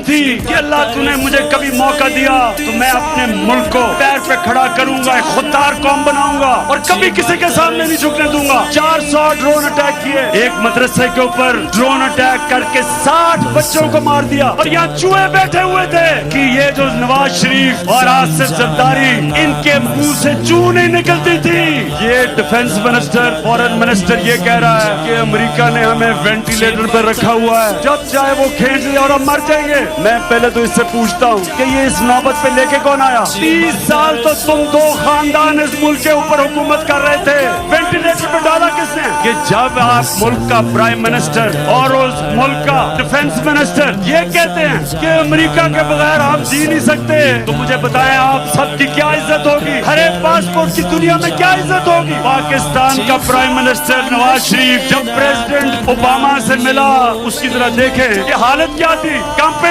تھی کہ اللہ तूने मुझे कभी मौका दिया तो मैं अपने मुल्क को पैर पे खड़ा करूंगा, एक खुददार कौम बनाऊंगा और कभी किसी के सामने नहीं झुकने दूंगा। 400 ड्रोन अटैक किए, एक मदरसे के ऊपर ड्रोन अटैक करके 60 बच्चों को मार दिया और यहाँ चूहे बैठे हुए थे कि ये जो नवाज शरीफ और आसिफ जरदारी, इनके मुंह से चू नहीं निकलती थी। ये डिफेंस मिनिस्टर, फॉरेन मिनिस्टर ये कह रहा है कि अमेरिका ने हमें वेंटिलेटर पर रखा हुआ है, जब चाहे वो खींच ले और हम मर जाएंगे। मैं पहले तो इससे पूछता हूँ कि ये इस नौबत पे लेके कौन आया? 30 साल तो तुम दो खानदान इस मुल्क के ऊपर हुकूमत कर रहे थे, वेंटिलेटर पे डाला किसने? कि जब आप मुल्क का प्राइम मिनिस्टर और उस मुल्क का डिफेंस मिनिस्टर ये कहते हैं कि अमेरिका के बगैर हम जी नहीं सकते, तो मुझे बताएं आप सबकी क्या इज्जत होगी? हरे पासपोर्ट की दुनिया में क्या इज्जत होगी? पाकिस्तान का प्राइम मिनिस्टर नवाज शरीफ जब प्रेसिडेंट ओबामा से मिला, उसकी तरह देखें कि हालत क्या थी, कंपेयर